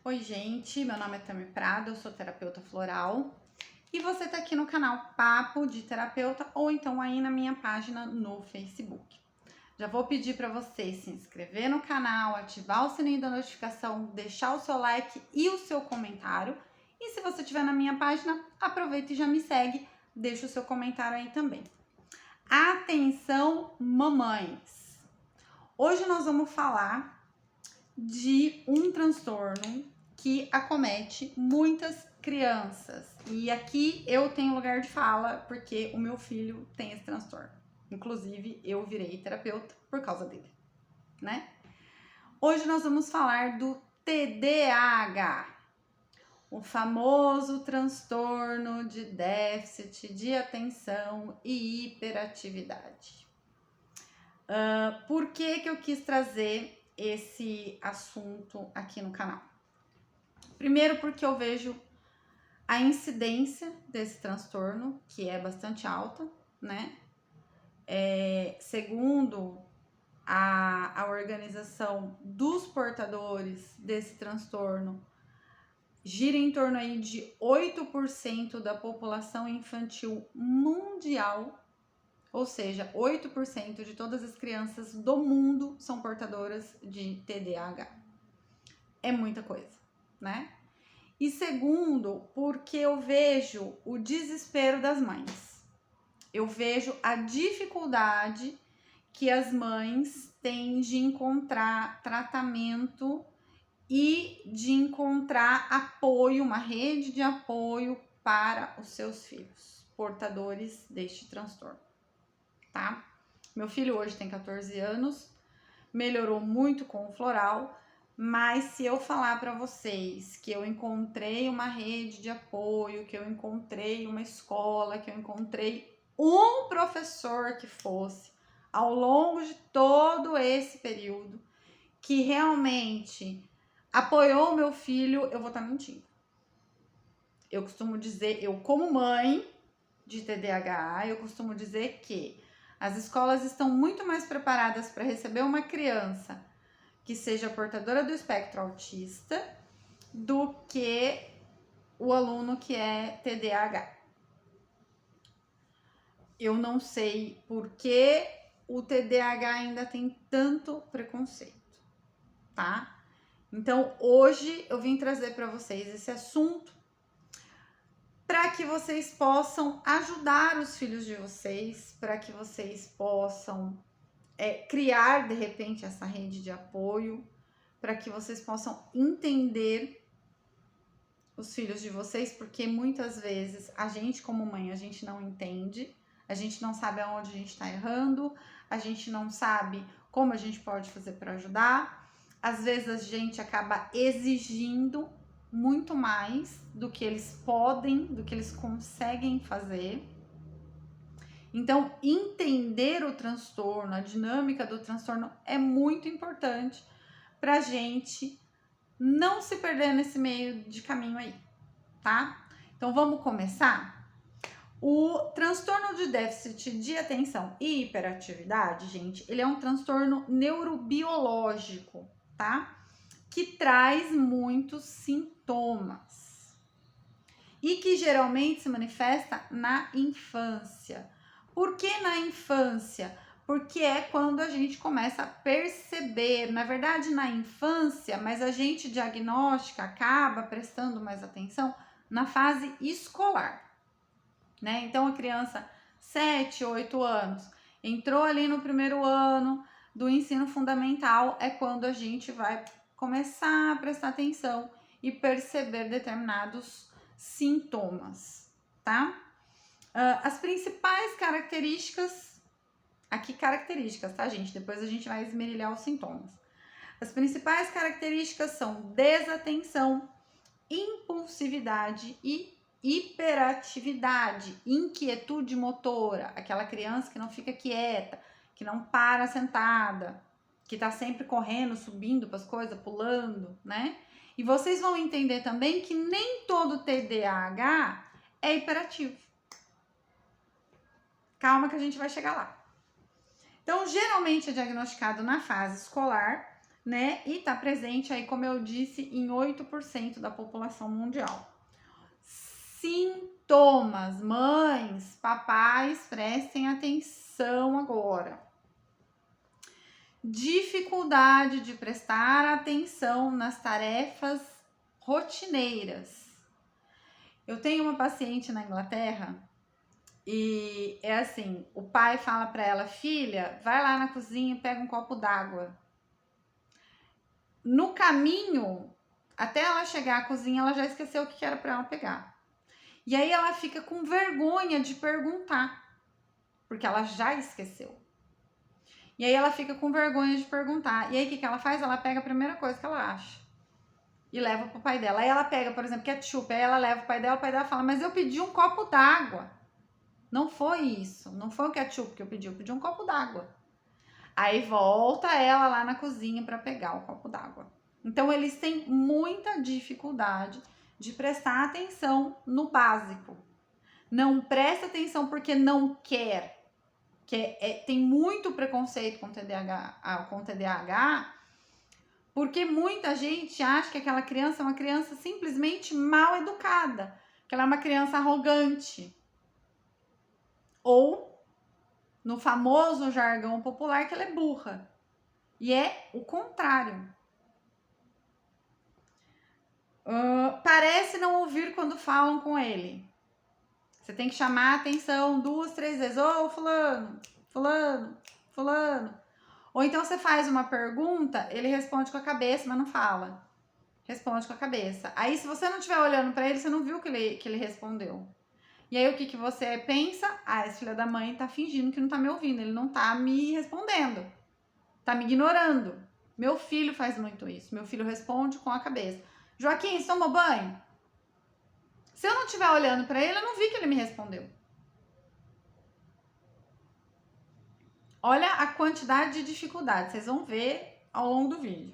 Oi, gente, meu nome é Tami Prado, eu sou terapeuta floral e você tá aqui no canal Papo de Terapeuta ou então aí na minha página no Facebook. Já vou pedir para você se inscrever no canal, ativar o sininho da notificação, deixar o seu like e o seu comentário. E se você estiver na minha página, aproveita e já me segue, deixa o seu comentário aí também. Atenção, mamães! Hoje nós vamos falar de um transtorno que acomete muitas crianças. E aqui eu tenho lugar de fala porque o meu filho tem esse transtorno. Inclusive, eu virei terapeuta por causa dele, né? Hoje nós vamos falar do TDAH, o famoso transtorno de déficit de atenção e hiperatividade. Por que eu quis trazer esse assunto aqui no canal? Primeiro, porque eu vejo a incidência desse transtorno, que é bastante alta, né? Segundo a organização dos portadores desse transtorno, gira em torno aí de 8% da população infantil mundial, ou seja, 8% de todas as crianças do mundo são portadoras de TDAH. É muita coisa, né? E segundo, porque eu vejo o desespero das mães. Eu vejo a dificuldade que as mães têm de encontrar tratamento e de encontrar apoio, uma rede de apoio para os seus filhos portadores deste transtorno, tá? Meu filho hoje tem 14 anos, melhorou muito com o floral, mas se eu falar para vocês que eu encontrei uma rede de apoio, que eu encontrei uma escola, que eu encontrei um professor que fosse ao longo de todo esse período que realmente apoiou o meu filho, eu vou estar mentindo. Eu costumo dizer, eu como mãe de TDAH, eu costumo dizer que as escolas estão muito mais preparadas para receber uma criança que seja portadora do espectro autista do que o aluno que é TDAH. Eu não sei por que o TDAH ainda tem tanto preconceito, tá? Então, hoje eu vim trazer para vocês esse assunto para que vocês possam ajudar os filhos de vocês, para que vocês possam criar, de repente, essa rede de apoio, para que vocês possam entender os filhos de vocês, porque muitas vezes a gente, como mãe, a gente não entende, a gente não sabe aonde a gente está errando, a gente não sabe como a gente pode fazer para ajudar. Às vezes a gente acaba exigindo muito mais do que eles podem, do que eles conseguem fazer. Então, entender o transtorno, a dinâmica do transtorno é muito importante para a gente não se perder nesse meio de caminho aí, tá? Então, vamos começar? O transtorno de déficit de atenção e hiperatividade, gente, ele é um transtorno neurobiológico, tá? Que traz muitos sintomas e que geralmente se manifesta na infância. Por que na infância? Porque é quando a gente começa a perceber, na verdade na infância, mas a gente diagnostica, acaba prestando mais atenção na fase escolar, né? Então a criança 7, 8 anos, entrou ali no primeiro ano do ensino fundamental, é quando a gente vai começar a prestar atenção e perceber determinados sintomas, tá? As principais características, aqui características, tá, gente? Depois a gente vai esmerilhar os sintomas. As principais características são desatenção, impulsividade e hiperatividade, inquietude motora, aquela criança que não fica quieta, que não para sentada, que tá sempre correndo, subindo para as coisas, pulando, né? E vocês vão entender também que nem todo TDAH é hiperativo. Calma que a gente vai chegar lá. Então, geralmente é diagnosticado na fase escolar, né? E tá presente aí, como eu disse, em 8% da população mundial. Sintomas, mães, papais, prestem atenção agora. Dificuldade de prestar atenção nas tarefas rotineiras. Eu tenho uma paciente na Inglaterra e é assim, o pai fala para ela: filha, vai lá na cozinha e pega um copo d'água. No caminho, até ela chegar à cozinha, ela já esqueceu o que era para ela pegar. E aí ela fica com vergonha de perguntar, porque ela já esqueceu. E aí ela fica com vergonha de perguntar. E aí o que ela faz? Ela pega a primeira coisa que ela acha e leva pro pai dela. Aí ela pega, por exemplo, ketchup, aí ela leva pro pai dela, o pai dela fala: mas eu pedi um copo d'água. Não foi isso, não foi o ketchup que eu pedi um copo d'água. Aí volta ela lá na cozinha para pegar o copo d'água. Então eles têm muita dificuldade de prestar atenção no básico. Não presta atenção porque não quer. Tem muito preconceito com TDAH, porque muita gente acha que aquela criança é uma criança simplesmente mal educada, que ela é uma criança arrogante. Ou, no famoso jargão popular, que ela é burra. E é o contrário. Parece não ouvir quando falam com ele. Você tem que chamar a atenção 2, 3 vezes. Ô, fulano, fulano, fulano. Ou então você faz uma pergunta, ele responde com a cabeça, mas não fala. Responde com a cabeça. Aí, se você não estiver olhando para ele, você não viu que ele respondeu. E aí, o que você pensa? Ah, esse filho da mãe tá fingindo que não tá me ouvindo. Ele não tá me respondendo. Tá me ignorando. Meu filho faz muito isso. Meu filho responde com a cabeça. Joaquim, você tomou banho? Se eu não estiver olhando para ele, eu não vi que ele me respondeu. Olha a quantidade de dificuldades. Vocês vão ver ao longo do vídeo.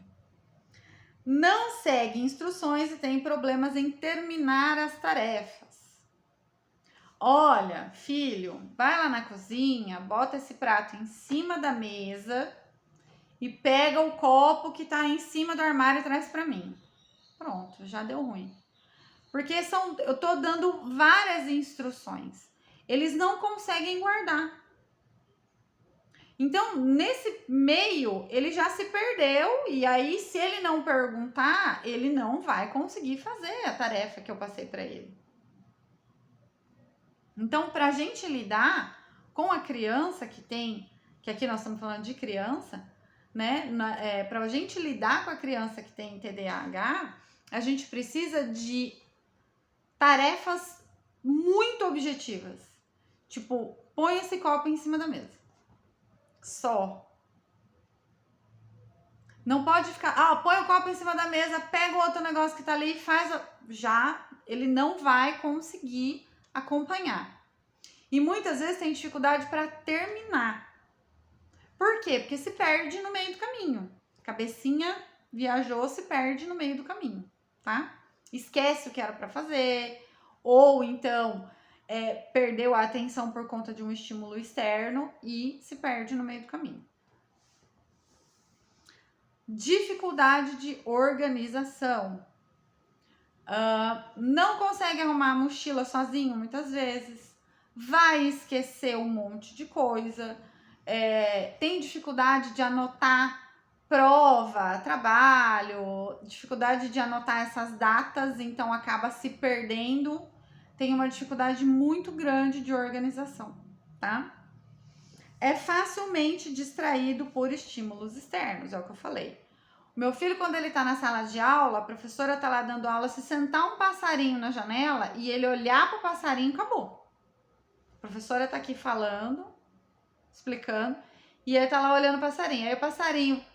Não segue instruções e tem problemas em terminar as tarefas. Olha, filho, vai lá na cozinha, bota esse prato em cima da mesa e pega o copo que tá em cima do armário e traz para mim. Pronto, já deu ruim. Porque eu tô dando várias instruções. Eles não conseguem guardar. Então, nesse meio, ele já se perdeu e aí, se ele não perguntar, ele não vai conseguir fazer a tarefa que eu passei para ele. Então, para a gente lidar com a criança que aqui nós estamos falando de criança, né? Para a gente lidar com a criança que tem TDAH, a gente precisa de tarefas muito objetivas. Tipo, põe esse copo em cima da mesa. Só. Não pode ficar, põe o copo em cima da mesa, pega o outro negócio que tá ali e faz. Já ele não vai conseguir acompanhar. E muitas vezes tem dificuldade para terminar. Por quê? Porque se perde no meio do caminho. Cabecinha viajou, se perde no meio do caminho, tá? Esquece o que era para fazer, ou então perdeu a atenção por conta de um estímulo externo e se perde no meio do caminho. Dificuldade de organização. Não consegue arrumar a mochila sozinho muitas vezes. Vai esquecer um monte de coisa. Tem dificuldade de anotar prova, trabalho, dificuldade de anotar essas datas, então acaba se perdendo. Tem uma dificuldade muito grande de organização, tá? É facilmente distraído por estímulos externos, é o que eu falei. O meu filho, quando ele tá na sala de aula, a professora tá lá dando aula, se sentar um passarinho na janela e ele olhar pro passarinho, acabou. A professora tá aqui falando, explicando, e ele tá lá olhando o passarinho. Aí o passarinho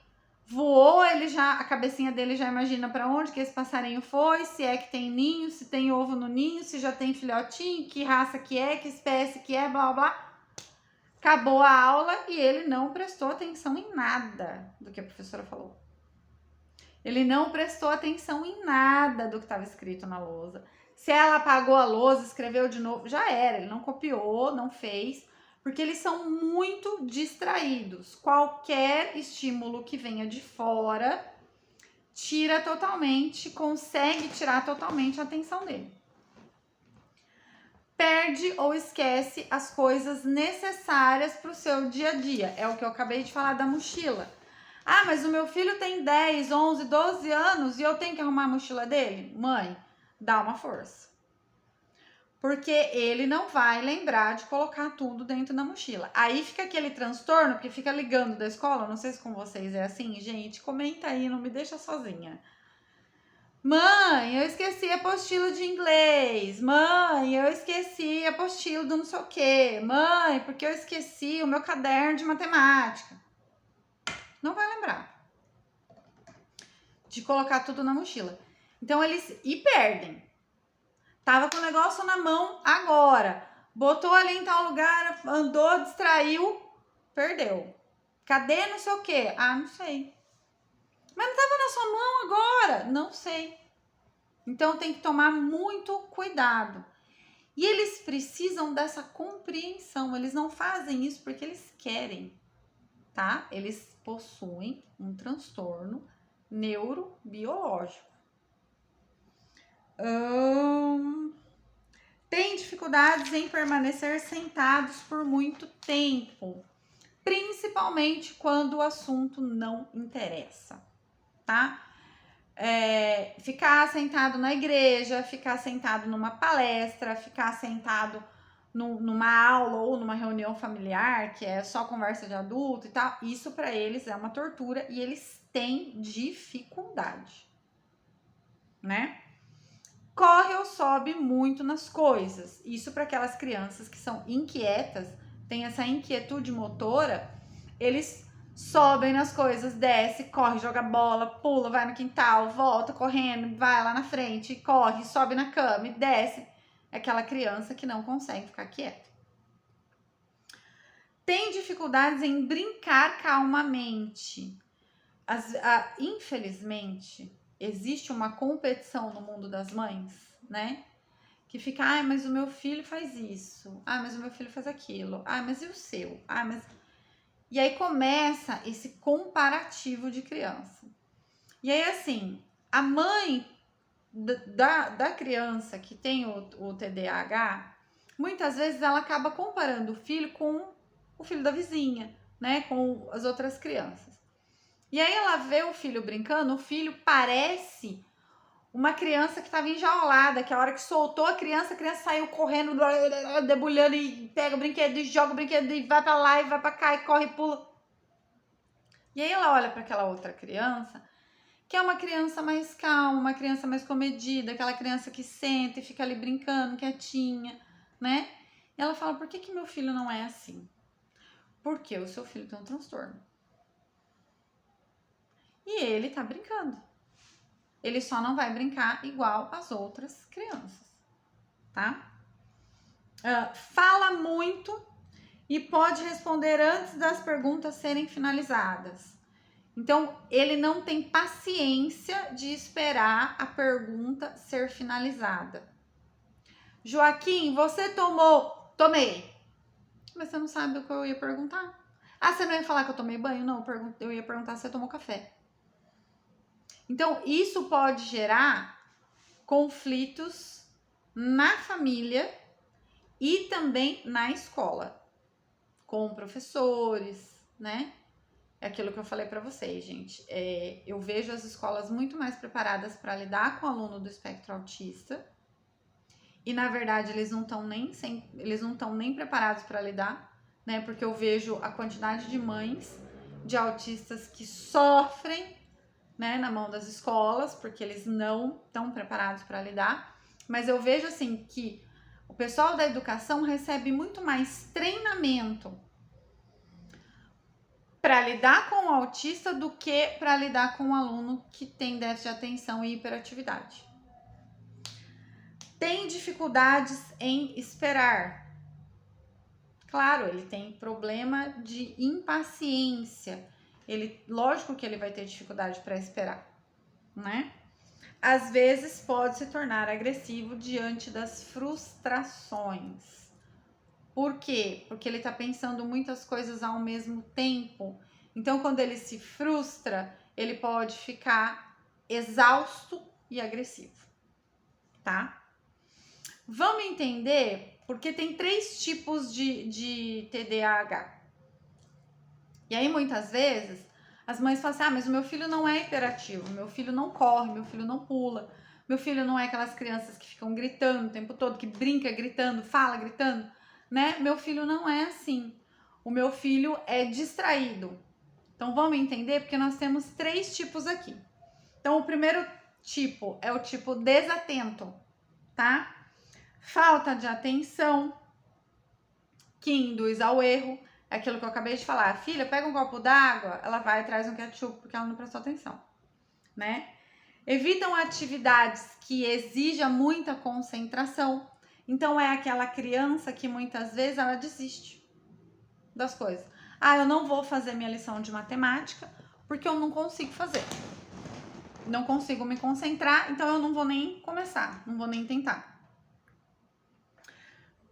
voou, a cabecinha dele já imagina para onde que esse passarinho foi, se é que tem ninho, se tem ovo no ninho, se já tem filhotinho, que raça que é, que espécie que é, blá blá. Acabou a aula e ele não prestou atenção em nada do que a professora falou. Ele não prestou atenção em nada do que estava escrito na lousa. Se ela apagou a lousa, escreveu de novo, já era. Ele não copiou, não fez, Porque eles são muito distraídos. Qualquer estímulo que venha de fora tira totalmente, consegue tirar totalmente a atenção dele. Perde ou esquece as coisas necessárias para o seu dia a dia. É o que eu acabei de falar da mochila. Ah, mas o meu filho tem 10, 11, 12 anos e eu tenho que arrumar a mochila dele? Mãe, dá uma força. Porque ele não vai lembrar de colocar tudo dentro da mochila. Aí fica aquele transtorno, porque fica ligando da escola. Não sei se com vocês é assim, gente. Comenta aí, não me deixa sozinha. Mãe, eu esqueci a apostila de inglês. Mãe, eu esqueci a apostila do não sei o quê. Mãe, porque eu esqueci o meu caderno de matemática. Não vai lembrar de colocar tudo na mochila. Então eles perdem. Tava com o negócio na mão agora. Botou ali em tal lugar, andou, distraiu, perdeu. Cadê não sei o quê? Ah, não sei. Mas não tava na sua mão agora? Não sei. Então tem que tomar muito cuidado. E eles precisam dessa compreensão. Eles não fazem isso porque eles querem, tá? Eles possuem um transtorno neurobiológico. Tem dificuldades em permanecer sentados por muito tempo, principalmente quando o assunto não interessa, tá? Ficar sentado na igreja, ficar sentado numa palestra, ficar sentado numa aula ou numa reunião familiar, que é só conversa de adulto e tal, isso para eles é uma tortura e eles têm dificuldade, né? Corre ou sobe muito nas coisas. Isso para aquelas crianças que são inquietas, tem essa inquietude motora, eles sobem nas coisas, desce, corre, joga bola, pula, vai no quintal, volta correndo, vai lá na frente, corre, sobe na cama e desce. É aquela criança que não consegue ficar quieta. Tem dificuldades em brincar calmamente. Infelizmente, existe uma competição no mundo das mães, né? Que fica, mas o meu filho faz isso. Mas o meu filho faz aquilo. Mas e o seu? Mas... E aí começa esse comparativo de criança. E aí, assim, a mãe da criança que tem o TDAH, muitas vezes ela acaba comparando o filho com o filho da vizinha, né? Com as outras crianças. E aí ela vê o filho brincando, o filho parece uma criança que estava enjaulada, que a hora que soltou a criança saiu correndo, debulhando e pega o brinquedo e joga o brinquedo e vai pra lá e vai pra cá e corre e pula. E aí ela olha para aquela outra criança, que é uma criança mais calma, uma criança mais comedida, aquela criança que senta e fica ali brincando, quietinha, né? E ela fala, por que meu filho não é assim? Porque o seu filho tem um transtorno. E ele tá brincando. Ele só não vai brincar igual as outras crianças, tá? Fala muito e pode responder antes das perguntas serem finalizadas. Então, ele não tem paciência de esperar a pergunta ser finalizada. Joaquim, você tomou? Tomei. Mas você não sabe o que eu ia perguntar. Você não ia falar que eu tomei banho? Não, eu ia perguntar se você tomou café. Então, isso pode gerar conflitos na família e também na escola, com professores, né? É aquilo que eu falei para vocês, gente. Eu vejo as escolas muito mais preparadas para lidar com o aluno do espectro autista. E, na verdade, eles não estão nem preparados para lidar, né? Porque eu vejo a quantidade de mães de autistas que sofrem, né, na mão das escolas, porque eles não estão preparados para lidar. Mas eu vejo, assim, que o pessoal da educação recebe muito mais treinamento para lidar com o autista do que para lidar com o aluno que tem déficit de atenção e hiperatividade. Tem dificuldades em esperar. Claro, ele tem problema de impaciência. Lógico que ele vai ter dificuldade para esperar, né? Às vezes pode se tornar agressivo diante das frustrações. Por quê? Porque ele tá pensando muitas coisas ao mesmo tempo. Então, quando ele se frustra, ele pode ficar exausto e agressivo, tá? Vamos entender porque tem 3 tipos de TDAH. E aí, muitas vezes, as mães falam assim, mas o meu filho não é hiperativo, meu filho não corre, meu filho não pula, meu filho não é aquelas crianças que ficam gritando o tempo todo, que brinca gritando, fala gritando, né? Meu filho não é assim. O meu filho é distraído. Então, vamos entender porque nós temos 3 tipos aqui. Então, o primeiro tipo é o tipo desatento, tá? Falta de atenção, que induz ao erro. É aquilo que eu acabei de falar. Filha, pega um copo d'água, ela vai e traz um ketchup porque ela não prestou atenção, né? Evitam atividades que exijam muita concentração. Então, é aquela criança que muitas vezes ela desiste das coisas. Ah, eu não vou fazer minha lição de matemática porque eu não consigo fazer. Não consigo me concentrar, então eu não vou nem começar, não vou nem tentar.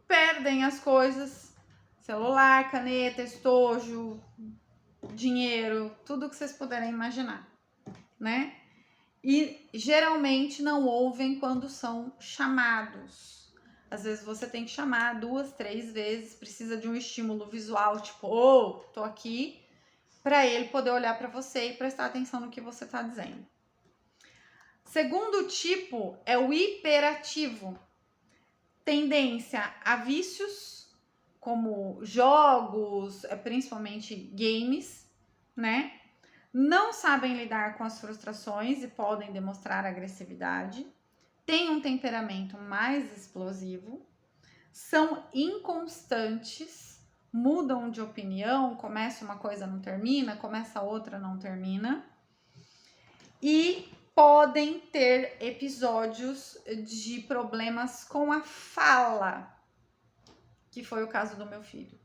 Perdem as coisas, celular, caneta, estojo, dinheiro, tudo que vocês puderem imaginar, né? E geralmente não ouvem quando são chamados. Às vezes você tem que chamar 2, 3 vezes, precisa de um estímulo visual, tipo, tô aqui, para ele poder olhar para você e prestar atenção no que você tá dizendo. Segundo tipo é o hiperativo. Tendência a vícios, como jogos, principalmente games, né? Não sabem lidar com as frustrações e podem demonstrar agressividade. Têm um temperamento mais explosivo. São inconstantes, mudam de opinião, começa uma coisa, não termina, começa outra, não termina. E podem ter episódios de problemas com a fala, que foi o caso do meu filho.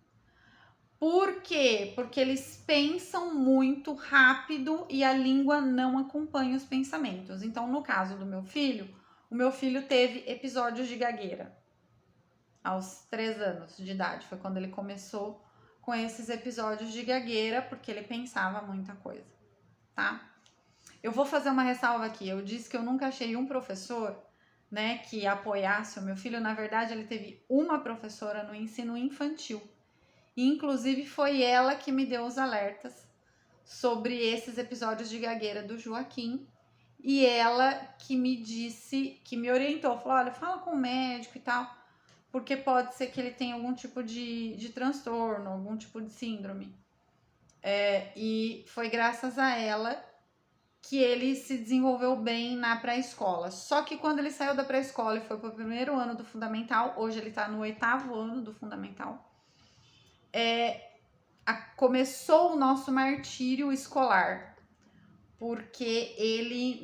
Por quê? Porque eles pensam muito rápido e a língua não acompanha os pensamentos. Então, no caso do meu filho, o meu filho teve episódios de gagueira aos 3 anos de idade. Foi quando ele começou com esses episódios de gagueira, porque ele pensava muita coisa, tá? Eu vou fazer uma ressalva aqui. Eu disse que eu nunca achei um professor, né, que apoiasse o meu filho. Na verdade, ele teve uma professora no ensino infantil. E, inclusive, foi ela que me deu os alertas sobre esses episódios de gagueira do Joaquim. E ela que me disse, que me orientou. Falou, olha, fala com o médico e tal, porque pode ser que ele tenha algum tipo de transtorno, algum tipo de síndrome. E foi graças a ela que ele se desenvolveu bem na pré-escola. Só que quando ele saiu da pré-escola e foi para o 1º ano do fundamental, hoje ele está no 8º ano do fundamental, começou o nosso martírio escolar, porque ele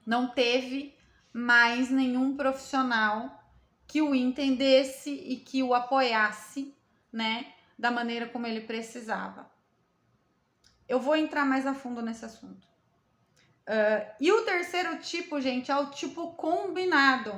não teve mais nenhum profissional que o entendesse e que o apoiasse, né, da maneira como ele precisava. Eu vou entrar mais a fundo nesse assunto. E o terceiro tipo, gente, é o tipo combinado.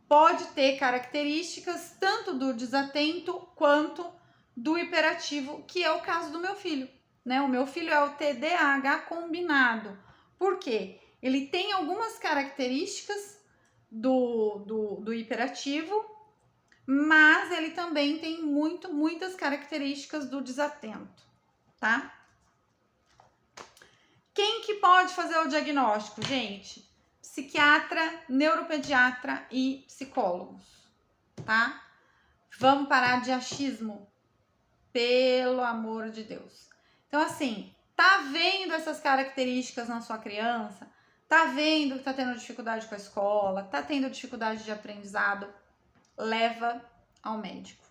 Pode ter características tanto do desatento quanto do hiperativo, que é o caso do meu filho, né? O meu filho é o TDAH combinado. Por quê? Ele tem algumas características do hiperativo, mas ele também tem muitas características do desatento, tá? Quem que pode fazer o diagnóstico, gente? Psiquiatra, neuropediatra e psicólogos, tá? Vamos parar de achismo, pelo amor de Deus. Então, assim, tá vendo essas características na sua criança? Tá vendo que tá tendo dificuldade com a escola? Tá tendo dificuldade de aprendizado? Leva ao médico.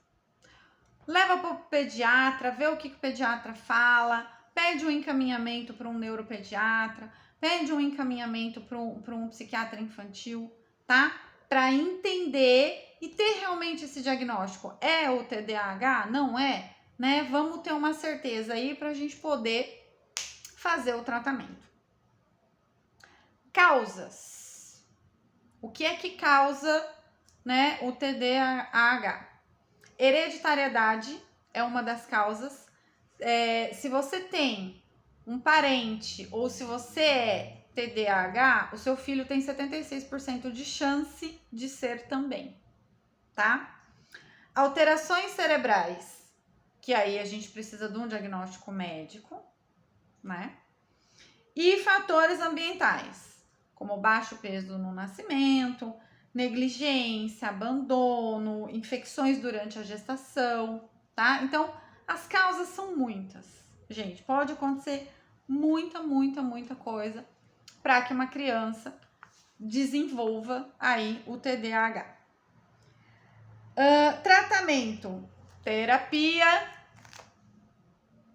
Leva pro pediatra, vê o que o pediatra fala, pede um encaminhamento para um neuropediatra, pede um encaminhamento para um psiquiatra infantil, tá? Para entender e ter realmente esse diagnóstico. É o TDAH? Não é? Né? Vamos ter uma certeza aí para a gente poder fazer o tratamento. Causas. O que é que causa, né, o TDAH? Hereditariedade é uma das causas. Se você tem um parente ou se você é TDAH, o seu filho tem 76% de chance de ser também, tá? Alterações cerebrais, que aí a gente precisa de um diagnóstico médico, né? E fatores ambientais, como baixo peso no nascimento, negligência, abandono, infecções durante a gestação, tá? Então, as causas são muitas. Gente, pode acontecer muita coisa para que uma criança desenvolva aí o TDAH. Tratamento, terapia,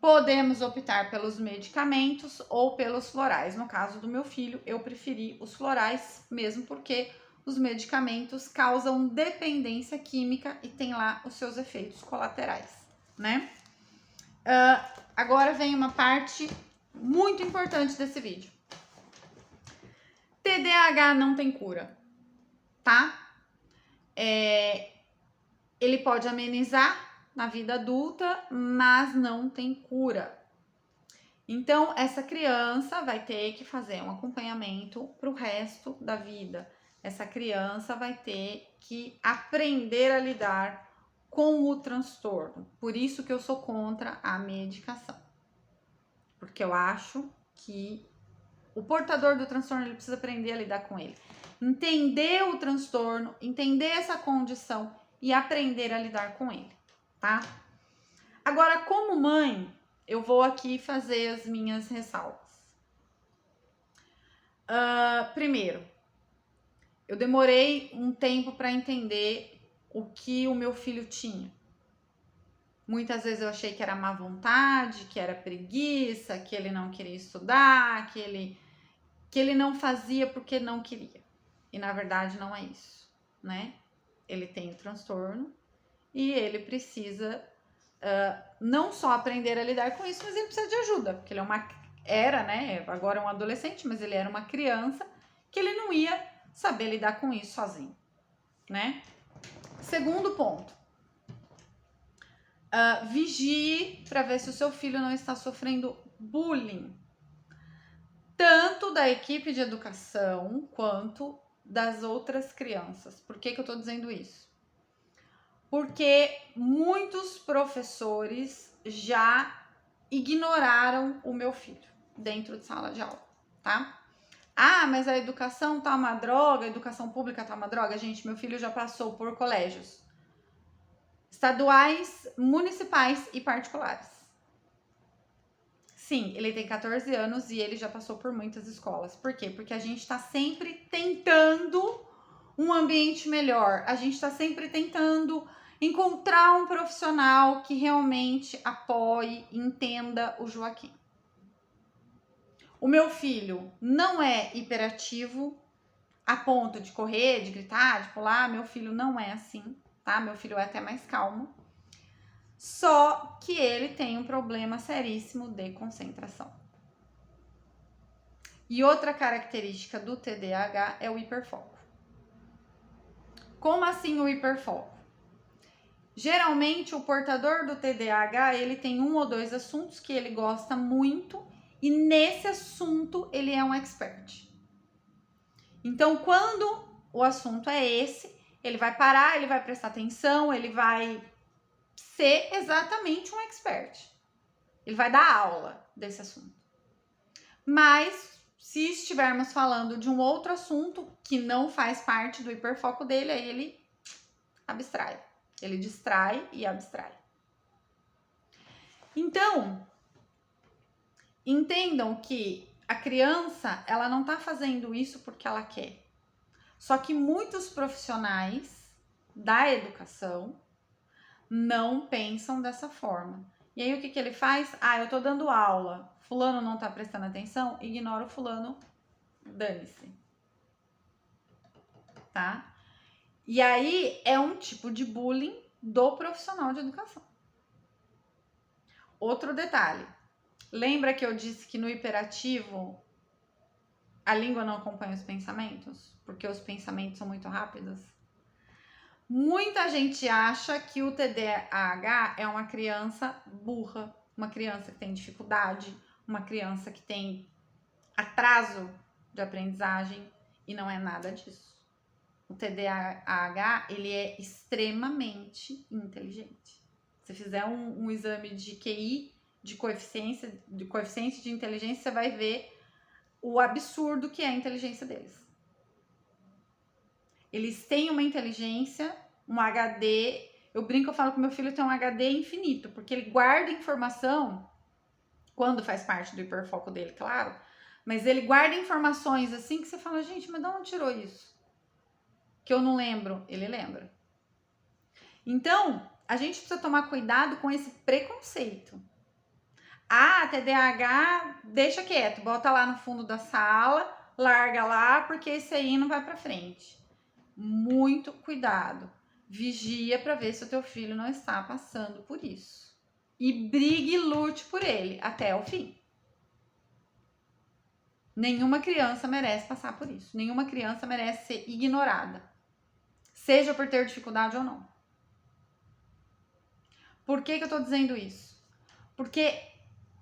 podemos optar pelos medicamentos ou pelos florais. No caso do meu filho, eu preferi os florais, mesmo porque os medicamentos causam dependência química e tem lá os seus efeitos colaterais, né? Agora vem uma parte muito importante desse vídeo. TDAH não tem cura, tá? Ele pode amenizar na vida adulta, mas não tem cura. Então, essa criança vai ter que fazer um acompanhamento para o resto da vida. Essa criança vai ter que aprender a lidar com o transtorno. Por isso que eu sou contra a medicação. Porque eu acho que o portador do transtorno ele precisa aprender a lidar com ele. Entender o transtorno, entender essa condição e aprender a lidar com ele, tá? Agora, como mãe, eu vou aqui fazer as minhas ressalvas. Primeiro, eu demorei um tempo para entender o que o meu filho tinha. Muitas vezes eu achei que era má vontade, que era preguiça, que ele não queria estudar, que ele não fazia porque não queria. E na verdade não é isso, né? Ele tem o transtorno e ele precisa não só aprender a lidar com isso, mas ele precisa de ajuda, porque ele agora é um adolescente, mas ele era uma criança que ele não ia saber lidar com isso sozinho, né? Segundo ponto, vigie para ver se o seu filho não está sofrendo bullying, tanto da equipe de educação quanto das outras crianças. Por que eu tô dizendo isso? Porque muitos professores já ignoraram o meu filho dentro de sala de aula, tá? Mas a educação tá uma droga, a educação pública tá uma droga. Gente, meu filho já passou por colégios estaduais, municipais e particulares. Sim, ele tem 14 anos e ele já passou por muitas escolas. Por quê? Porque a gente tá sempre tentando um ambiente melhor. A gente tá sempre tentando encontrar um profissional que realmente apoie, entenda o Joaquim. O meu filho não é hiperativo a ponto de correr, de gritar, de pular. Meu filho não é assim, tá? Meu filho é até mais calmo. Só que ele tem um problema seríssimo de concentração. E outra característica do TDAH é o hiperfoco. Como assim o hiperfoco? Geralmente, o portador do TDAH, ele tem um ou dois assuntos que ele gosta muito e nesse assunto ele é um expert. Então, quando o assunto é esse, ele vai parar, ele vai prestar atenção, ele vai ser exatamente um expert. Ele vai dar aula desse assunto. Mas, se estivermos falando de um outro assunto que não faz parte do hiperfoco dele, aí ele abstrai. Ele distrai e abstrai. Então, entendam que a criança, ela não tá fazendo isso porque ela quer. Só que muitos profissionais da educação não pensam dessa forma. E aí, o que ele faz? Eu tô dando aula, fulano não tá prestando atenção, ignora o fulano, dane-se. Tá? E aí, é um tipo de bullying do profissional de educação. Outro detalhe. Lembra que eu disse que no hiperativo a língua não acompanha os pensamentos? Porque os pensamentos são muito rápidos? Muita gente acha que o TDAH é uma criança burra, uma criança que tem dificuldade, uma criança que tem atraso de aprendizagem, e não é nada disso. O TDAH, ele é extremamente inteligente. Se fizer um exame de QI, de coeficiente de inteligência, você vai ver o absurdo que é a inteligência deles. Eles têm uma inteligência, um HD. Eu brinco, eu falo que meu filho tem um HD infinito, porque ele guarda informação, quando faz parte do hiperfoco dele, claro, mas ele guarda informações assim que você fala, gente, mas de onde tirou isso? Que eu não lembro. Ele lembra. Então, a gente precisa tomar cuidado com esse preconceito. Ah, TDAH, deixa quieto, bota lá no fundo da sala, larga lá, porque esse aí não vai pra frente. Muito cuidado. Vigia para ver se o teu filho não está passando por isso. E brigue e lute por ele até o fim. Nenhuma criança merece passar por isso. Nenhuma criança merece ser ignorada. Seja por ter dificuldade ou não. Por que eu tô dizendo isso? Porque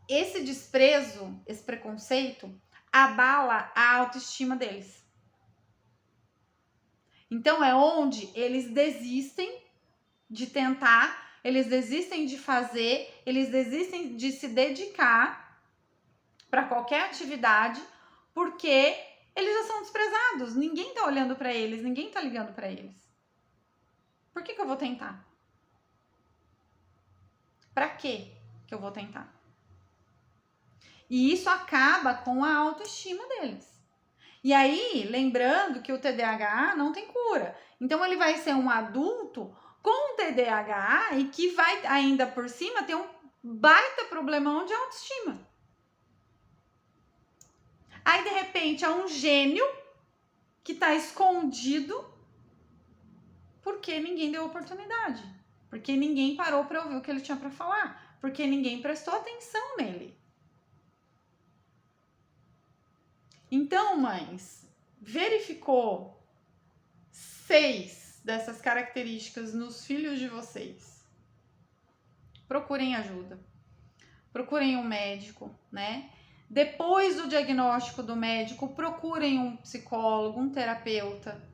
esse desprezo, esse preconceito, abala a autoestima deles. Então é onde eles desistem de tentar, eles desistem de fazer, eles desistem de se dedicar para qualquer atividade, porque eles já são desprezados. Ninguém tá olhando para eles, ninguém tá ligando para eles. Por que eu vou tentar? Para que eu vou tentar? E isso acaba com a autoestima deles. E aí, lembrando que o TDAH não tem cura. Então, ele vai ser um adulto com TDAH e que vai ainda por cima ter um baita problemão de autoestima. Aí, de repente, é um gênio que tá escondido porque ninguém deu oportunidade. Porque ninguém parou para ouvir o que ele tinha para falar. Porque ninguém prestou atenção nele. Então, mães, verificou 6 dessas características nos filhos de vocês? Procurem ajuda. Procurem um médico, né? Depois do diagnóstico do médico, procurem um psicólogo, um terapeuta.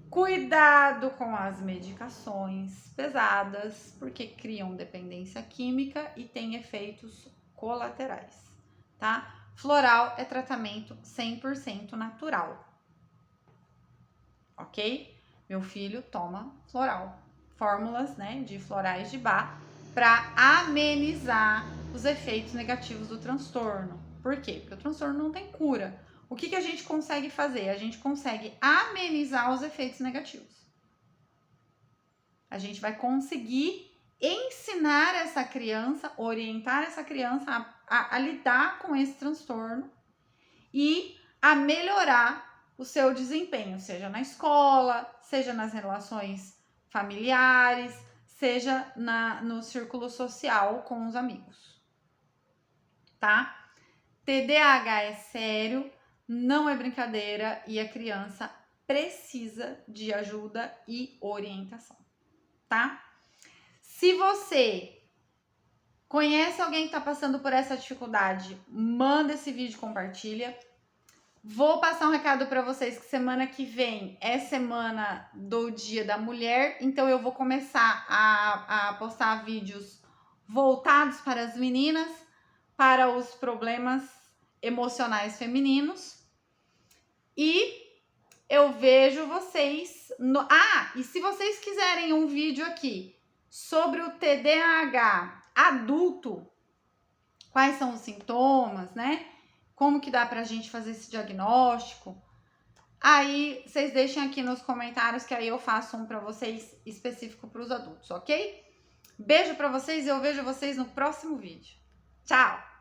Cuidado com as medicações pesadas, porque criam dependência química e têm efeitos colaterais, tá? Floral é tratamento 100% natural, ok? Meu filho toma floral, fórmulas, né, de florais de Bach para amenizar os efeitos negativos do transtorno. Por quê? Porque o transtorno não tem cura. O que a gente consegue fazer? A gente consegue amenizar os efeitos negativos. A gente vai conseguir ensinar essa criança, orientar essa criança a lidar com esse transtorno e a melhorar o seu desempenho, seja na escola, seja nas relações familiares, seja no círculo social com os amigos, tá? TDAH é sério, não é brincadeira e a criança precisa de ajuda e orientação, tá? Se você conhece alguém que está passando por essa dificuldade, manda esse vídeo, compartilha. Vou passar um recado para vocês que semana que vem é semana do Dia da Mulher, então eu vou começar a postar vídeos voltados para as meninas, para os problemas emocionais femininos. E eu vejo vocês e se vocês quiserem um vídeo aqui sobre o TDAH adulto, quais são os sintomas, né? Como que dá pra gente fazer esse diagnóstico? Aí vocês deixem aqui nos comentários que aí eu faço um pra vocês específico para os adultos, ok? Beijo pra vocês e eu vejo vocês no próximo vídeo. Tchau!